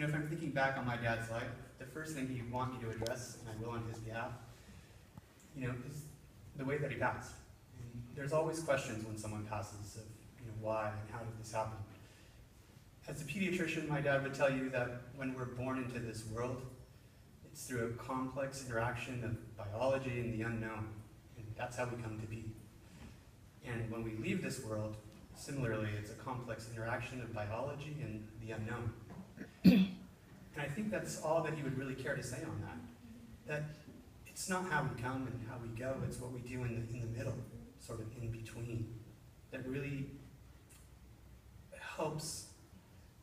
if I'm thinking back on my dad's life, the first thing he'd want me to address, and I will on his behalf, is the way that he passed. And there's always questions when someone passes of, why and how did this happen? As a pediatrician, my dad would tell you that when we're born into this world, it's through a complex interaction of biology and the unknown, and that's how we come to be. And when we leave this world, similarly, it's a complex interaction of biology and the unknown. And I think that's all that he would really care to say on that. That it's not how we come and how we go, it's what we do in the middle, sort of in between, that really helps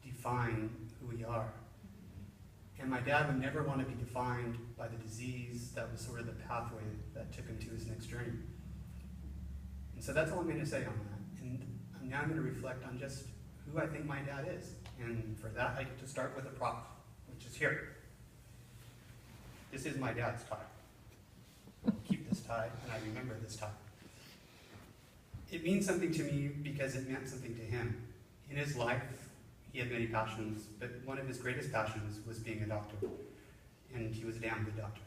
define who we are. And my dad would never want to be defined by the disease that was sort of the pathway that took him to his next journey. And so that's all I'm going to say on that. And I'm now going to reflect on just who I think my dad is. And for that, I get to start with a prop, which is here. This is my dad's tie. Keep this tie, and I remember this tie. It means something to me because it meant something to him. In his life, he had many passions, but one of his greatest passions was being a doctor. And he was a damn good doctor.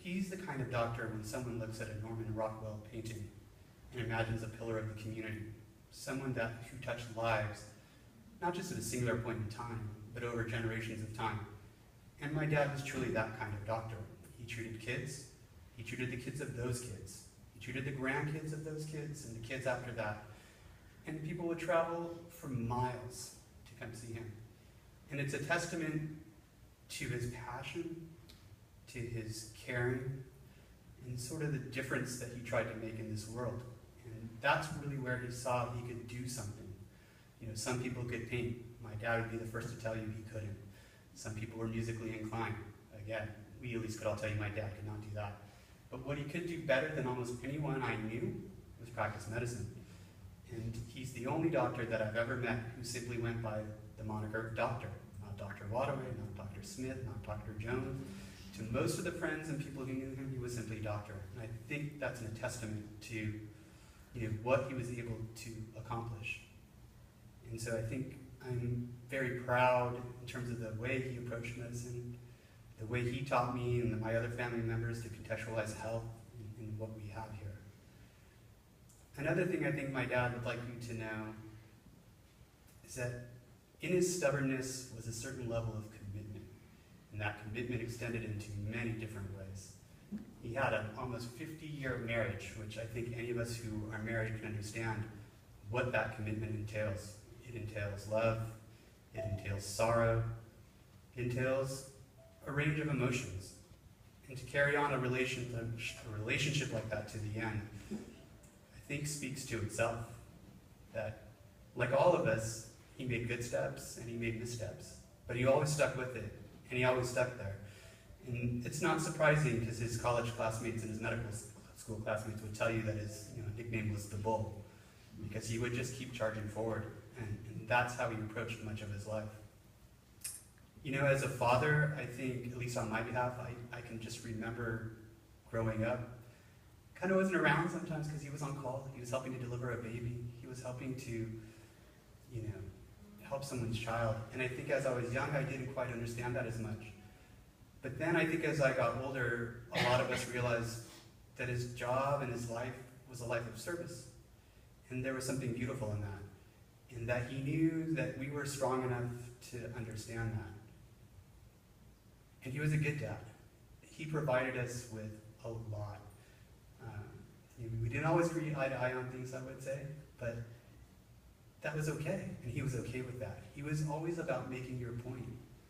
He's the kind of doctor when someone looks at a Norman Rockwell painting and imagines a pillar of the community, someone who touched lives, not just at a singular point in time, but over generations of time. And my dad was truly that kind of doctor. He treated kids, he treated the kids of those kids, he treated the grandkids of those kids and the kids after that. And people would travel for miles to come see him. And it's a testament to his passion, to his caring, and sort of the difference that he tried to make in this world. And that's really where he saw he could do something. Some people could paint. My dad would be the first to tell you he couldn't. Some people were musically inclined. Again, we at least could all tell you my dad could not do that. But what he could do better than almost anyone I knew was practice medicine. And he's the only doctor that I've ever met who simply went by the moniker doctor. Not Dr. Vatave, not Dr. Smith, not Dr. Jones. To most of the friends and people who knew him, he was simply doctor. And I think that's a testament to what he was able to accomplish. And so I think I'm very proud in terms of the way he approached medicine, the way he taught me and my other family members to contextualize health in what we have here. Another thing I think my dad would like you to know is that in his stubbornness was a certain level of commitment, and that commitment extended into many different ways. He had an almost 50-year marriage, which I think any of us who are married can understand what that commitment entails. It entails love, it entails sorrow, it entails a range of emotions. And to carry on a relationship like that to the end, I think speaks to itself. That, like all of us, he made good steps and he made missteps, but he always stuck with it, and he always stuck there. And it's not surprising because his college classmates and his medical school classmates would tell you that his nickname was the Bull, because he would just keep charging forward, and that's how he approached much of his life. As a father, I think, at least on my behalf, I can just remember growing up, kind of wasn't around sometimes because he was on call. He was helping to deliver a baby. He was helping to, help someone's child. And I think as I was young, I didn't quite understand that as much. But then I think as I got older, a lot of us realized that his job and his life was a life of service. And there was something beautiful in that. And that he knew that we were strong enough to understand that. And he was a good dad. He provided us with a lot. We didn't always agree eye to eye on things, I would say, but that was okay, and he was okay with that. He was always about making your point,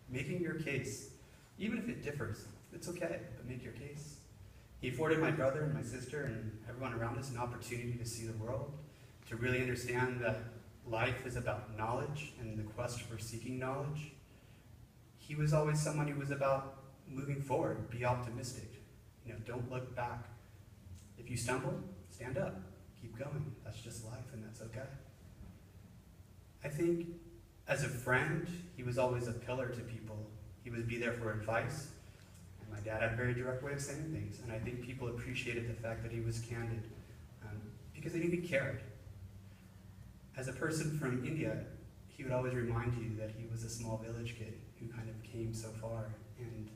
making your case. Even if it differs, it's okay, but make your case. He afforded my brother and my sister and everyone around us an opportunity to see the world, to really understand that life is about knowledge and the quest for seeking knowledge. He was always someone who was about moving forward, be optimistic. Don't look back. If you stumble, stand up, keep going. That's just life, and that's okay. I think as a friend, he was always a pillar to people. He would be there for advice. And my dad had a very direct way of saying things, and I think people appreciated the fact that he was candid because they knew he cared. As a person from India, he would always remind you that he was a small village kid who kind of came so far. And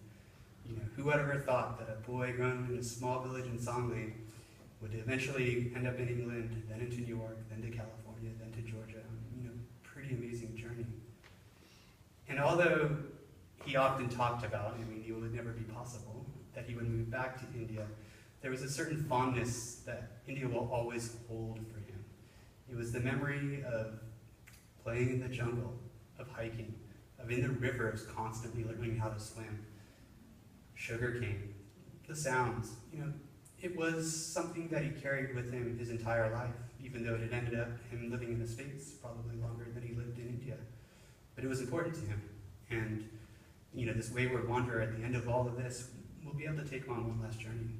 who would have ever thought that a boy grown in a small village in Sangli would eventually end up in England, then into New York, then to California, then to Georgia. Pretty amazing journey. And although he often talked about, and we knew it would never be possible, that he would move back to India, there was a certain fondness that India will always hold for him. It was the memory of playing in the jungle, of hiking, of in the rivers constantly learning how to swim, sugarcane, the sounds. It was something that he carried with him his entire life, even though it had ended up him living in the States probably longer than he lived in India. But it was important to him. And this wayward wanderer at the end of all of this will be able to take on one last journey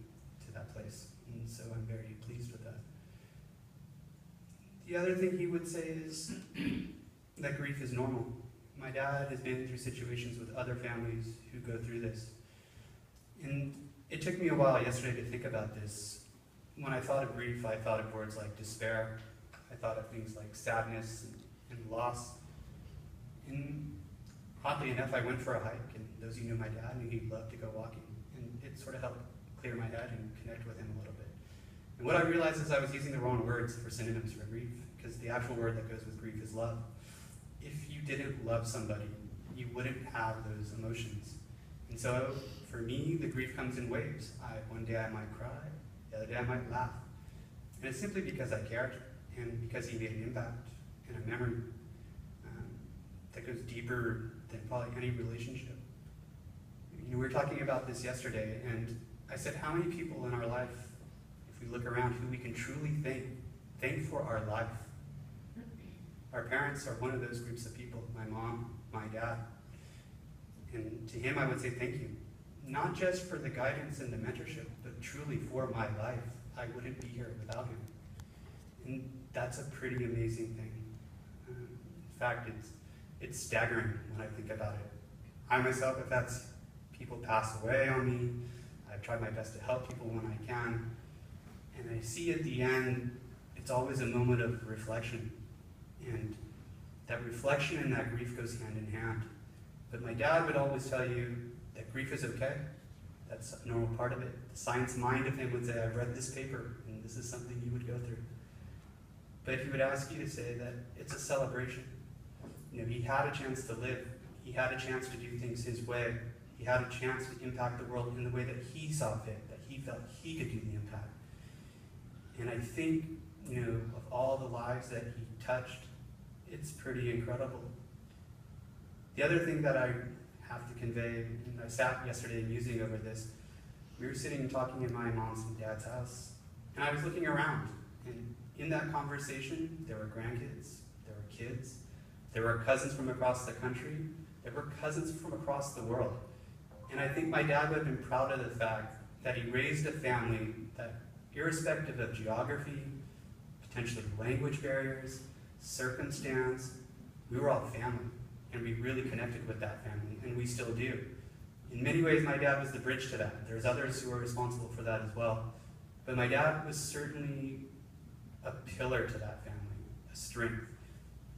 to that place. And so I'm very pleased with that. The other thing he would say is that grief is normal. My dad has been through situations with other families who go through this. And it took me a while yesterday to think about this. When I thought of grief, I thought of words like despair. I thought of things like sadness and loss. And oddly enough, I went for a hike, and those of you who know my dad knew he loved to go walking. And it sort of helped clear my head and connect with him a little bit. And what I realized is I was using the wrong words for synonyms for grief, because the actual word that goes with grief is love. If you didn't love somebody, you wouldn't have those emotions. And so for me, the grief comes in waves. One day I might cry, the other day I might laugh. And it's simply because I cared, and because he made an impact and a memory that goes deeper than probably any relationship. We were talking about this yesterday, and I said, how many people in our life, if we look around, who we can truly thank for our life? Our parents are one of those groups of people, my mom, my dad. And to him I would say thank you. Not just for the guidance and the mentorship, but truly for my life. I wouldn't be here without him. And that's a pretty amazing thing. In fact, it's staggering when I think about it. I myself, if that's people pass away on me, I've tried my best to help people when I can. And I see at the end, it's always a moment of reflection. And that reflection and that grief goes hand in hand. But my dad would always tell you that grief is okay. That's a normal part of it. The science mind of him would say, I've read this paper, and this is something you would go through. But he would ask you to say that it's a celebration. He had a chance to live. He had a chance to do things his way. He had a chance to impact the world in the way that he saw fit, that he felt he could do the impact. And I think, of all the lives that he touched, it's pretty incredible. The other thing that I have to convey, and I sat yesterday musing over this, we were sitting and talking in my mom's and dad's house, and I was looking around, and in that conversation, there were grandkids, there were kids, there were cousins from across the country, there were cousins from across the world. And I think my dad would have been proud of the fact that he raised a family that, irrespective of geography, potentially language barriers, circumstance, we were all family, and we really connected with that family, and we still do. In many ways, my dad was the bridge to that. There's others who are responsible for that as well. But my dad was certainly a pillar to that family, a strength.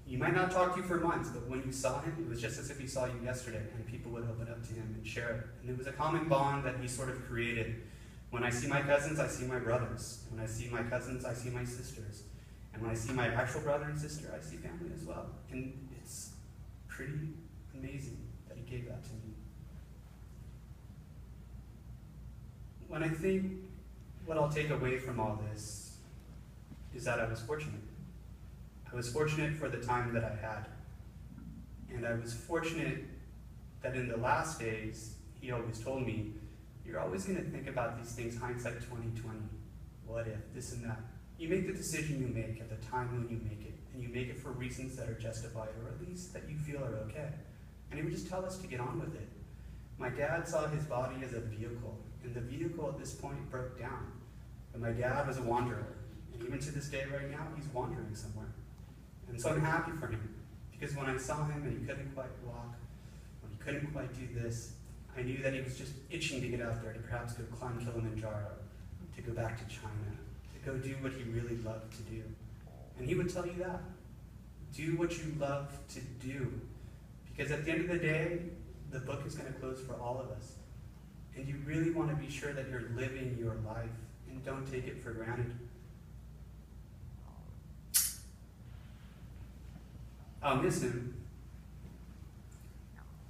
He might not talk to you for months, but when you saw him, it was just as if he saw you yesterday, and people would open up to him and share it. And it was a common bond that he sort of created. When I see my cousins, I see my brothers. When I see my cousins, I see my sisters. And when I see my actual brother and sister, I see family as well. And it's pretty amazing that he gave that to me. When I think what I'll take away from all this is that I was fortunate. I was fortunate for the time that I had. And I was fortunate that in the last days, he always told me, you're always going to think about these things, hindsight 2020. What if, this and that. You make the decision you make at the time when you make it, and you make it for reasons that are justified, or at least that you feel are okay. And he would just tell us to get on with it. My dad saw his body as a vehicle, and the vehicle at this point broke down. But my dad was a wanderer, and even to this day right now, he's wandering somewhere. And so I'm happy for him, because when I saw him and he couldn't quite walk, when he couldn't quite do this, I knew that he was just itching to get out there, to perhaps go climb Kilimanjaro, to go back to China, to go do what he really loved to do. And he would tell you that. Do what you love to do. Because at the end of the day, the book is going to close for all of us. And you really want to be sure that you're living your life and don't take it for granted. I'll miss him.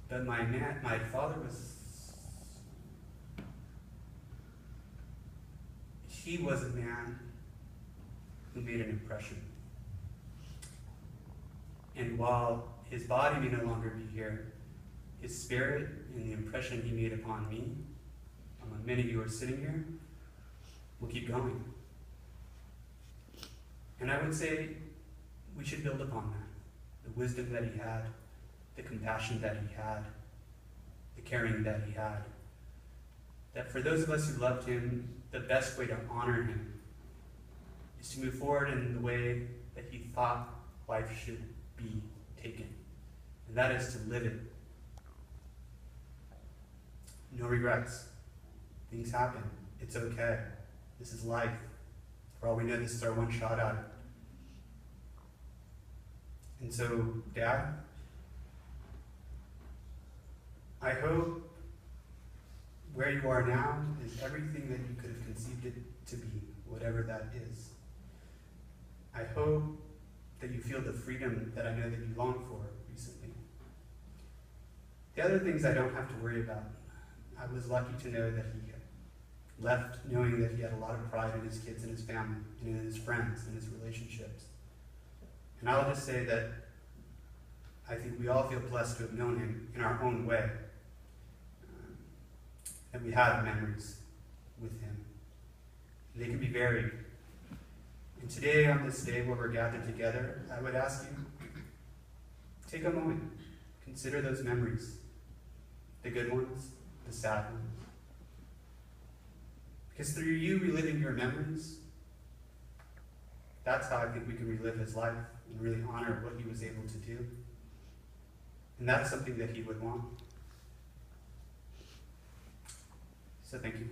But my father he was a man who made an impression. And while his body may no longer be here, his spirit and the impression he made upon me, among many of you who are sitting here, will keep going. And I would say we should build upon that. The wisdom that he had, the compassion that he had, the caring that he had. That for those of us who loved him, the best way to honor him is to move forward in the way that he thought life should be taken. And that is to live it. No regrets. Things happen. It's okay. This is life. For all we know, this is our one shot at it. And so, Dad, I hope where you are now is everything that you could have conceived it to be, whatever that is. I hope that you feel the freedom that I know that you long for recently. The other things I don't have to worry about. I was lucky to know that he left knowing that he had a lot of pride in his kids and his family, and in his friends and his relationships. And I'll just say that I think we all feel blessed to have known him in our own way. And we have memories with him. And they can be varied. And today, on this day where we're gathered together, I would ask you, take a moment, consider those memories, the good ones, the sad ones. Because through you reliving your memories, that's how I think we can relive his life and really honor what he was able to do. And that's something that he would want. So thank you.